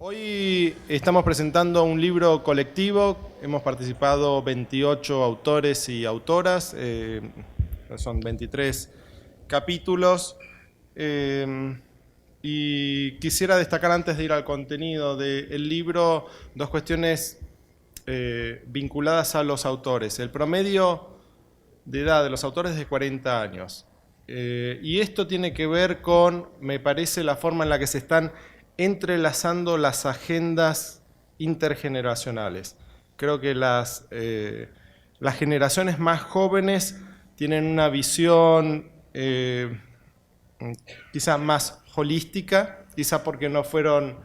Hoy estamos presentando un libro colectivo, hemos participado 28 autores y autoras, son 23 capítulos, y quisiera destacar antes de ir al contenido del libro dos cuestiones vinculadas a los autores. El promedio de edad de los autores es de 40 años, y esto tiene que ver con, me parece, la forma en la que se están entrelazando las agendas intergeneracionales. Creo que las generaciones más jóvenes tienen una visión quizá más holística, quizá porque no fueron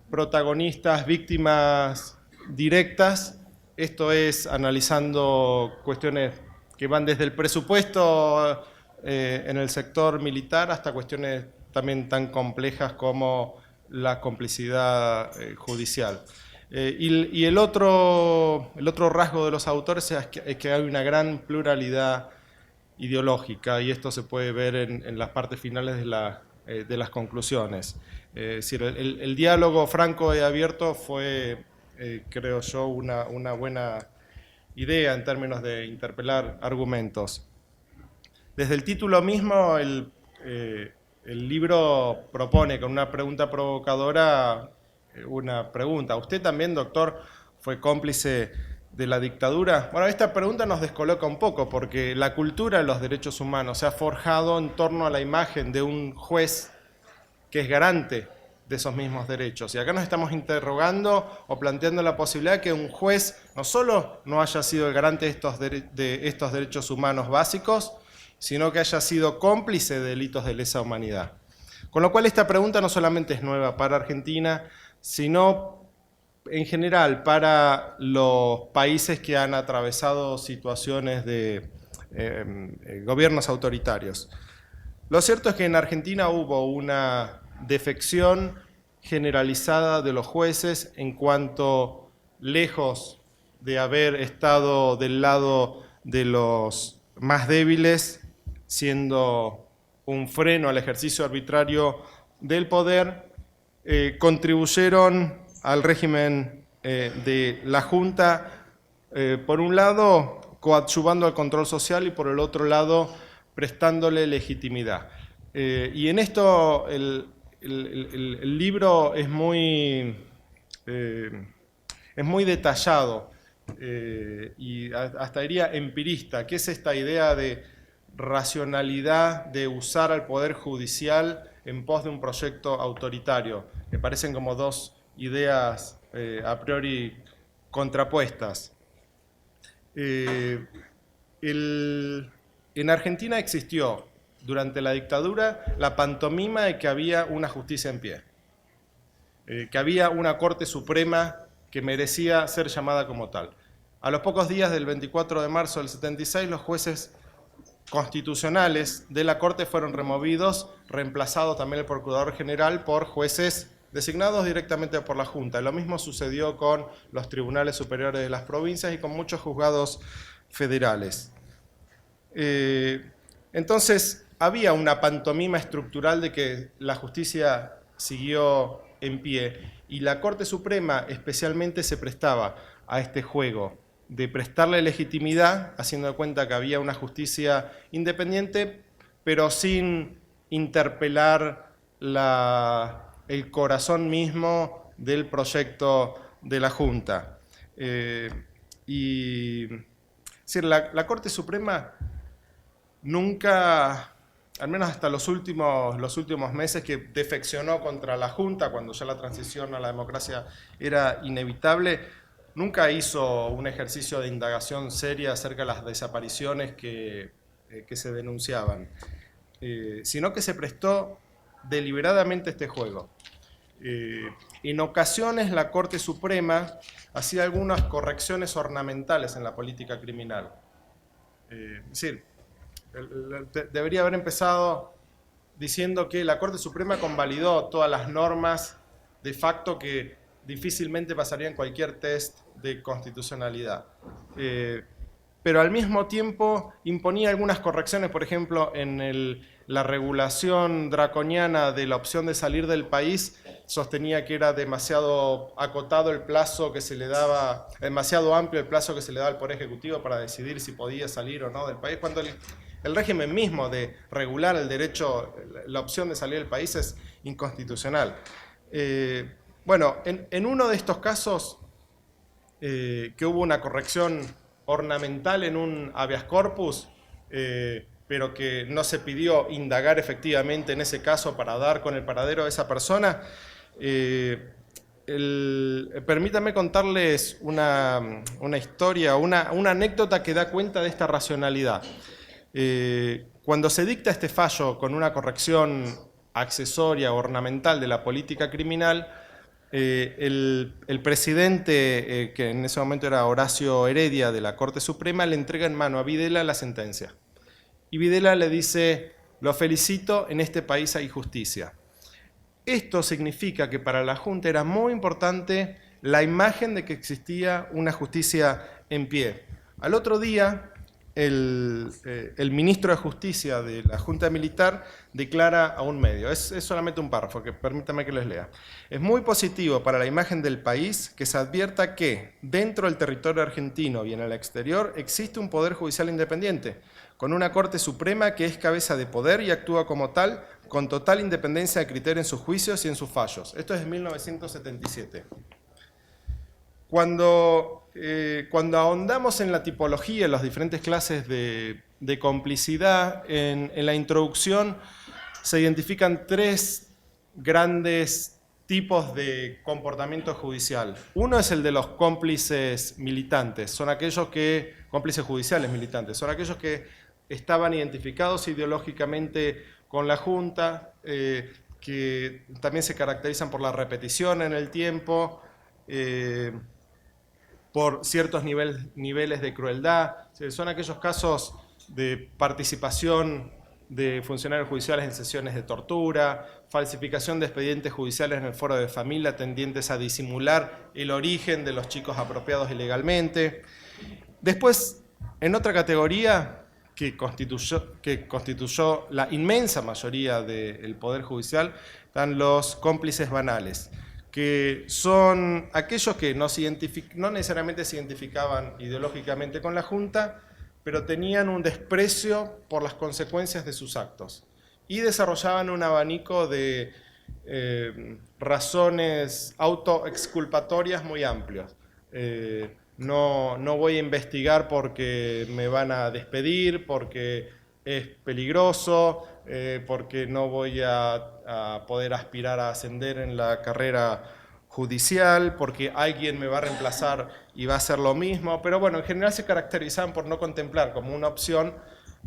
protagonistas, víctimas directas. Esto es analizando cuestiones que van desde el presupuesto en el sector militar hasta cuestiones también tan complejas como la complicidad judicial. Y el otro rasgo de los autores es que hay una gran pluralidad ideológica, y esto se puede ver en las partes finales de las conclusiones. Es decir, el diálogo franco y abierto fue, creo yo, una buena idea en términos de interpelar argumentos. Desde el título mismo, el libro propone con una pregunta provocadora una pregunta. ¿Usted también, doctor, fue cómplice de la dictadura? Bueno, esta pregunta nos descoloca un poco porque la cultura de los derechos humanos se ha forjado en torno a la imagen de un juez que es garante de esos mismos derechos. Y acá nos estamos interrogando o planteando la posibilidad de que un juez no solo no haya sido el garante de estos derechos humanos básicos, sino que haya sido cómplice de delitos de lesa humanidad. Con lo cual esta pregunta no solamente es nueva para Argentina, sino en general para los países que han atravesado situaciones de gobiernos autoritarios. Lo cierto es que en Argentina hubo una defección generalizada de los jueces en cuanto, lejos de haber estado del lado de los más débiles, siendo un freno al ejercicio arbitrario del poder, contribuyeron al régimen de la Junta, por un lado coadyuvando al control social y por el otro prestándole legitimidad. Y en esto el libro es muy detallado y hasta diría empirista, que es esta idea de racionalidad de usar al Poder Judicial en pos de un proyecto autoritario. Me parecen como dos ideas a priori contrapuestas. En Argentina existió durante la dictadura la pantomima de que había una justicia en pie, que había una Corte Suprema que merecía ser llamada como tal. A los pocos días del 24 de marzo del 76, los jueces constitucionales de la Corte fueron removidos, reemplazados también el Procurador General por jueces designados directamente por la Junta. Lo mismo sucedió con los tribunales superiores de las provincias y con muchos juzgados federales. Entonces, había una pantomima estructural de que la justicia siguió en pie, y la Corte Suprema especialmente se prestaba a este juego de prestarle legitimidad, haciendo de cuenta que había una justicia independiente, pero sin interpelar el corazón mismo del proyecto de la Junta. Es decir, la Corte Suprema nunca, al menos hasta los últimos meses, que defeccionó contra la Junta, cuando ya la transición a la democracia era inevitable, nunca hizo un ejercicio de indagación seria acerca de las desapariciones que se denunciaban, sino que se prestó deliberadamente a este juego. En ocasiones la Corte Suprema hacía algunas correcciones ornamentales en la política criminal. Es decir, debería haber empezado diciendo que la Corte Suprema convalidó todas las normas de facto que difícilmente pasarían cualquier test de constitucionalidad. Pero al mismo tiempo imponía algunas correcciones, por ejemplo, en la regulación draconiana de la opción de salir del país sostenía que era demasiado acotado el plazo que se le daba, demasiado amplio el plazo que se le daba al Poder Ejecutivo para decidir si podía salir o no del país, cuando el régimen mismo de regular el derecho, la opción de salir del país es inconstitucional. Bueno, en uno de estos casos, que hubo una corrección ornamental en un habeas corpus, pero que no se pidió indagar efectivamente en ese caso para dar con el paradero de esa persona. Permítanme contarles una historia, una anécdota que da cuenta de esta racionalidad. Cuando se dicta este fallo con una corrección accesoria, ornamental de la política criminal, el presidente, que en ese momento era Horacio Heredia de la Corte Suprema, le entrega en mano a Videla la sentencia. Y Videla le dice: lo felicito, en este país hay justicia. Esto significa que para la Junta era muy importante la imagen de que existía una justicia en pie. Al otro día, el ministro de Justicia de la Junta Militar declara a un medio, es solamente un párrafo, que permítame que les lea: es muy positivo para la imagen del país que se advierta que dentro del territorio argentino y en el exterior existe un poder judicial independiente, con una Corte Suprema que es cabeza de poder y actúa como tal, con total independencia de criterio en sus juicios y en sus fallos. Esto es de 1977. Cuando ahondamos en la tipología, en las diferentes clases de complicidad, en la introducción se identifican tres grandes tipos de comportamiento judicial. Uno es el de los cómplices militantes, cómplices judiciales militantes, son aquellos que estaban identificados ideológicamente con la Junta, que también se caracterizan por la repetición en el tiempo, por ciertos niveles de crueldad. Son aquellos casos de participación de funcionarios judiciales en sesiones de tortura, falsificación de expedientes judiciales en el foro de familia tendientes a disimular el origen de los chicos apropiados ilegalmente. Después, en otra categoría que constituyó la inmensa mayoría del Poder Judicial, están los cómplices banales, que son aquellos que no necesariamente se identificaban ideológicamente con la Junta, pero tenían un desprecio por las consecuencias de sus actos y desarrollaban un abanico de razones autoexculpatorias muy amplios. No voy a investigar porque me van a despedir, porque es peligroso, porque no voy a poder aspirar a ascender en la carrera judicial, porque alguien me va a reemplazar y va a hacer lo mismo. Pero bueno, en general se caracterizaban por no contemplar como una opción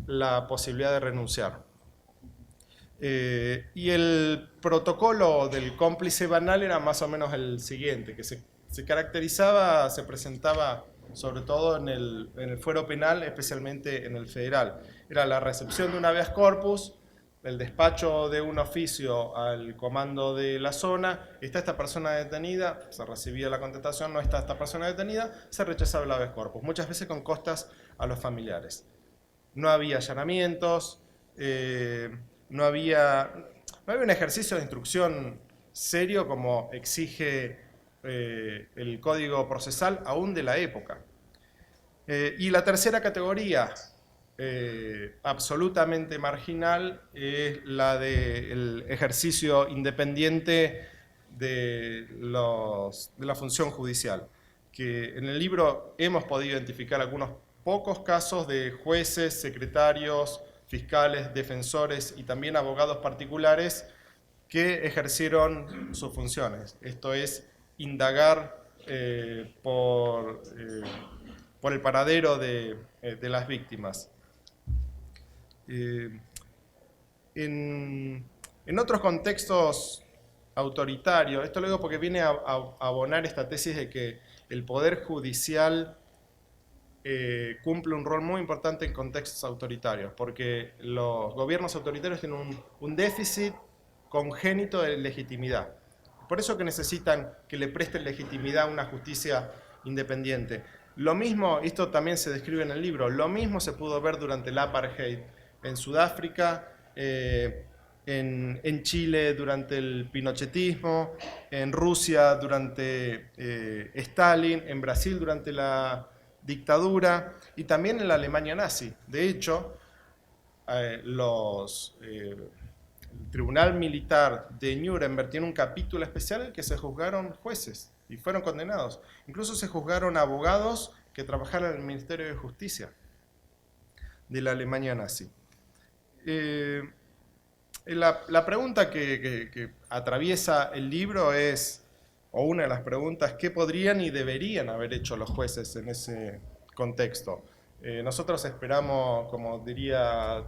la posibilidad de renunciar. Y el protocolo del cómplice banal era más o menos el siguiente, que se presentaba sobre todo en el fuero penal, especialmente en el federal. Era la recepción de un habeas corpus, el despacho de un oficio al comando de la zona: está esta persona detenida, se recibía la contestación; no está esta persona detenida, se rechazaba el habeas corpus, muchas veces con costas a los familiares. No había allanamientos, no había un ejercicio de instrucción serio como exige el Código Procesal aún de la época. Y la tercera categoría, absolutamente marginal, es la del ejercicio independiente de la función judicial, que en el libro hemos podido identificar algunos pocos casos de jueces, secretarios, fiscales, defensores y también abogados particulares que ejercieron sus funciones. Esto es, indagar por el paradero de las víctimas. En otros contextos autoritarios, esto lo digo porque viene a abonar esta tesis de que el Poder Judicial cumple un rol muy importante en contextos autoritarios, porque los gobiernos autoritarios tienen un déficit congénito de legitimidad. Por eso que necesitan que le presten legitimidad a una justicia independiente. Lo mismo, esto también se describe en el libro, lo mismo se pudo ver durante el apartheid en Sudáfrica en Chile durante el pinochetismo, en Rusia durante Stalin, en Brasil durante la dictadura y también en la Alemania nazi. De hecho, el Tribunal Militar de Nuremberg tiene un capítulo especial en el que se juzgaron jueces y fueron condenados. Incluso se juzgaron abogados que trabajaron en el Ministerio de Justicia de la Alemania nazi. La pregunta que atraviesa el libro es, o una de las preguntas, ¿qué podrían y deberían haber hecho los jueces en ese contexto? Nosotros esperamos, como diría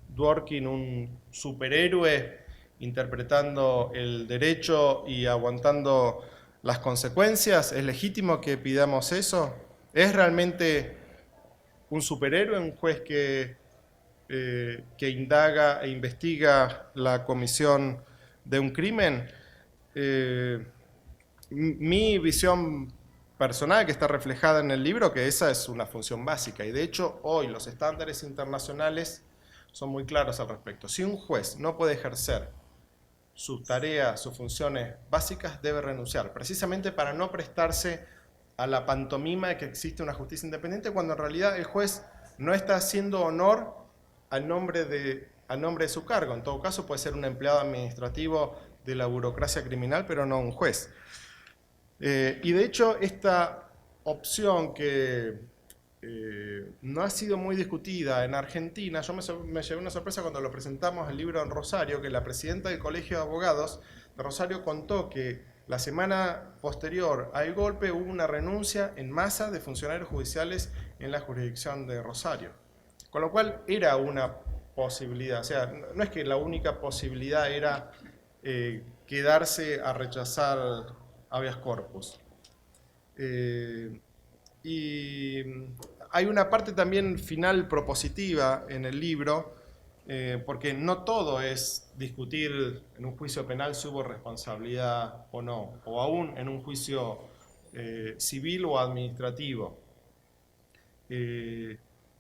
Dworkin, un superhéroe interpretando el derecho y aguantando las consecuencias. ¿Es legítimo que pidamos eso? ¿Es realmente un superhéroe, un juez que indaga e investiga la comisión de un crimen? Mi visión personal, que está reflejada en el libro, que esa es una función básica, y de hecho hoy los estándares internacionales son muy claros al respecto. Si un juez no puede ejercer sus tareas, sus funciones básicas, debe renunciar, precisamente para no prestarse a la pantomima de que existe una justicia independiente, cuando en realidad el juez no está haciendo honor al nombre de su cargo. En todo caso puede ser un empleado administrativo de la burocracia criminal, pero no un juez. Y de hecho esta opción que no ha sido muy discutida en Argentina, yo me llevé una sorpresa cuando lo presentamos el libro en Rosario, que la presidenta del Colegio de Abogados de Rosario contó que la semana posterior al golpe hubo una renuncia en masa de funcionarios judiciales en la jurisdicción de Rosario. Con lo cual era una posibilidad, o sea, no es que la única posibilidad era quedarse a rechazar habeas corpus. Y hay una parte también final propositiva en el libro, porque no todo es discutir en un juicio penal si hubo responsabilidad o no, o aún en un juicio civil o administrativo.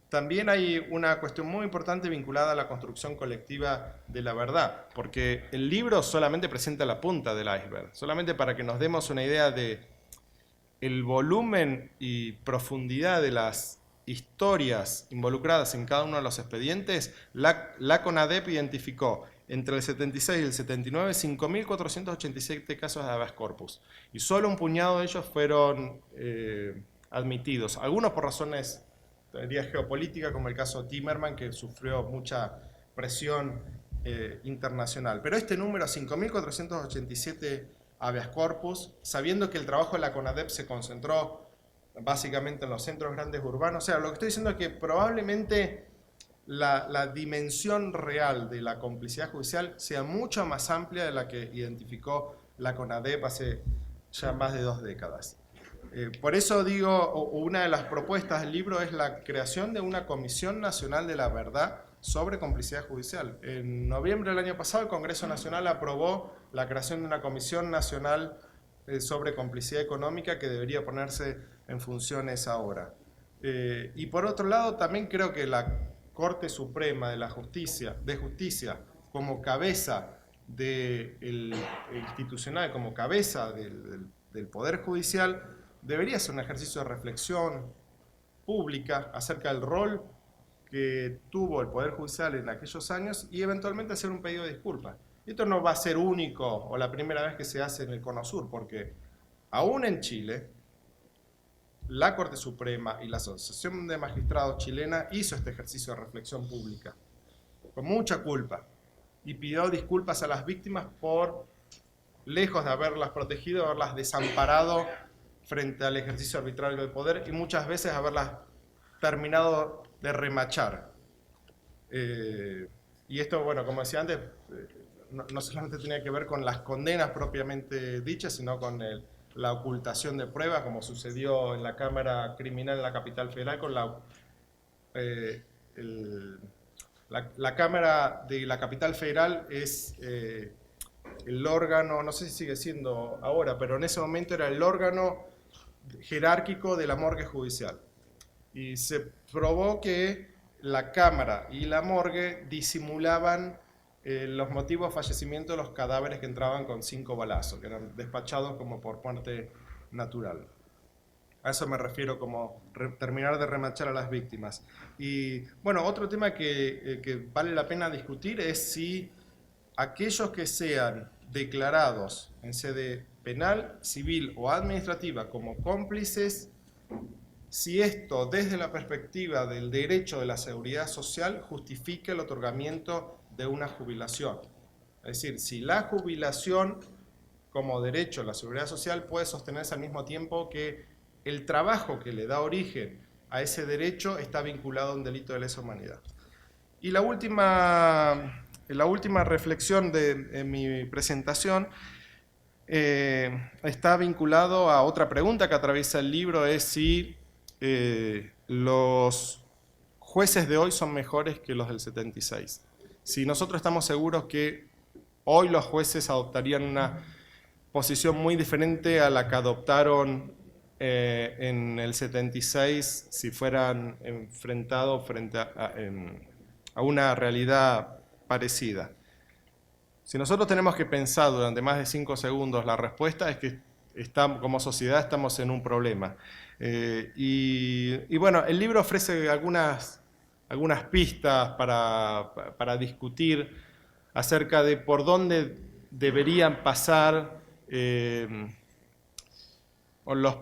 También hay una cuestión muy importante vinculada a la construcción colectiva de la verdad, porque el libro solamente presenta la punta del iceberg, solamente para que nos demos una idea de el volumen y profundidad de las historias involucradas en cada uno de los expedientes. La CONADEP identificó entre el 76 y el 79 5.487 casos de habeas corpus, y solo un puñado de ellos fueron admitidos, algunos por razones geopolítica, como el caso Timerman, que sufrió mucha presión internacional. Pero este número, 5.487 habeas corpus, sabiendo que el trabajo de la CONADEP se concentró básicamente en los centros grandes urbanos, o sea, lo que estoy diciendo es que probablemente la dimensión real de la complicidad judicial sea mucho más amplia de la que identificó la CONADEP hace ya más de 2 décadas. Por eso digo, una de las propuestas del libro es la creación de una Comisión Nacional de la Verdad sobre complicidad judicial. En noviembre del año pasado el Congreso Nacional aprobó la creación de una Comisión Nacional sobre complicidad económica que debería ponerse en funciones ahora. Y por otro lado, también creo que la Corte Suprema de Justicia, como cabeza institucional, como cabeza del Poder Judicial, debería ser un ejercicio de reflexión pública acerca del rol que tuvo el Poder Judicial en aquellos años y eventualmente hacer un pedido de disculpas. Y esto no va a ser único o la primera vez que se hace en el Cono Sur, porque aún en Chile, la Corte Suprema y la Asociación de Magistrados chilena hizo este ejercicio de reflexión pública, con mucha culpa, y pidió disculpas a las víctimas por, lejos de haberlas protegido, haberlas desamparado frente al ejercicio arbitrario del poder y muchas veces haberlas terminado de remachar. Y esto, bueno, como decía antes, no solamente tenía que ver con las condenas propiamente dichas, sino con la ocultación de pruebas, como sucedió en la Cámara Criminal en la Capital Federal con la Cámara de la Capital Federal es el órgano, no sé si sigue siendo ahora, pero en ese momento era el órgano jerárquico de la morgue judicial. Y se probó que la Cámara y la morgue disimulaban los motivos de fallecimiento de los cadáveres que entraban con 5 balazos, que eran despachados como por muerte natural. A eso me refiero como terminar de remachar a las víctimas. Y bueno, otro tema que vale la pena discutir es si aquellos que sean declarados en sede penal, civil o administrativa como cómplices, si esto desde la perspectiva del derecho de la seguridad social justifica el otorgamiento de una jubilación. Es decir, si la jubilación como derecho a la seguridad social puede sostenerse al mismo tiempo que el trabajo que le da origen a ese derecho está vinculado a un delito de lesa humanidad. Y la última reflexión de mi presentación está vinculado a otra pregunta que atraviesa el libro, es si los jueces de hoy son mejores que los del 76. Si nosotros estamos seguros que hoy los jueces adoptarían una posición muy diferente a la que adoptaron en el 76 si fueran enfrentados frente a una realidad parecida. Si nosotros tenemos que pensar durante más de 5 segundos, la respuesta es que como sociedad estamos en un problema. Y bueno, el libro ofrece algunas pistas para discutir acerca de por dónde deberían pasar los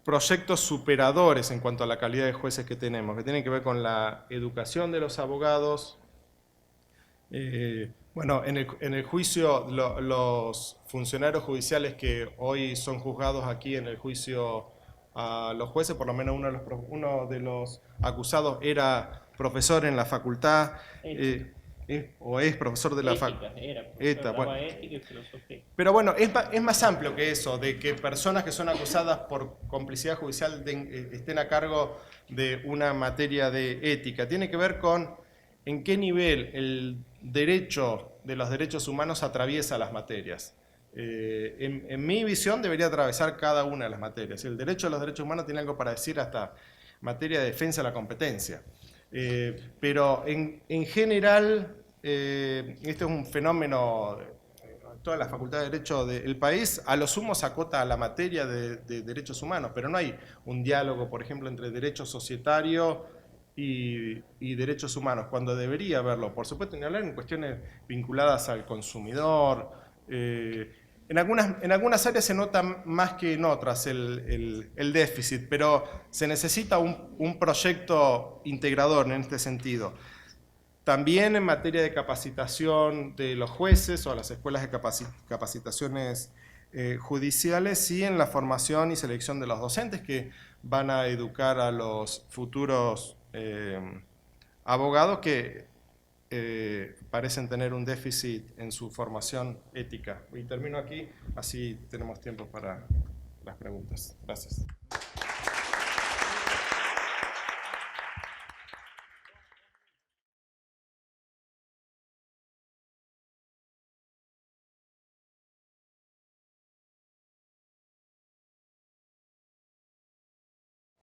proyectos superadores en cuanto a la calidad de jueces que tenemos, que tienen que ver con la educación de los abogados. Bueno, en el juicio, los funcionarios judiciales que hoy son juzgados aquí en el juicio a los jueces, por lo menos uno de los acusados era profesor en la facultad, o es profesor de la facultad. Bueno. Ética y filosofía. Pero bueno, es más amplio que eso, de que personas que son acusadas por complicidad judicial estén a cargo de una materia de ética. Tiene que ver con en qué nivel el derecho de los derechos humanos atraviesa las materias. En mi visión debería atravesar cada una de las materias. El derecho de los derechos humanos tiene algo para decir hasta materia de defensa de la competencia. Pero en general, este es un fenómeno, todas las facultades de Derecho del país, a lo sumo se acota a la materia de derechos humanos, pero no hay un diálogo, por ejemplo, entre derecho societario y derechos humanos, cuando debería haberlo. Por supuesto, ni hablar en cuestiones vinculadas al consumidor. En algunas áreas se nota más que en otras el déficit, pero se necesita un proyecto integrador en este sentido. También en materia de capacitación de los jueces o las escuelas de capacitaciones judiciales y en la formación y selección de los docentes que van a educar a los futuros abogados que parecen tener un déficit en su formación ética. Y termino aquí, así tenemos tiempo para las preguntas. Gracias.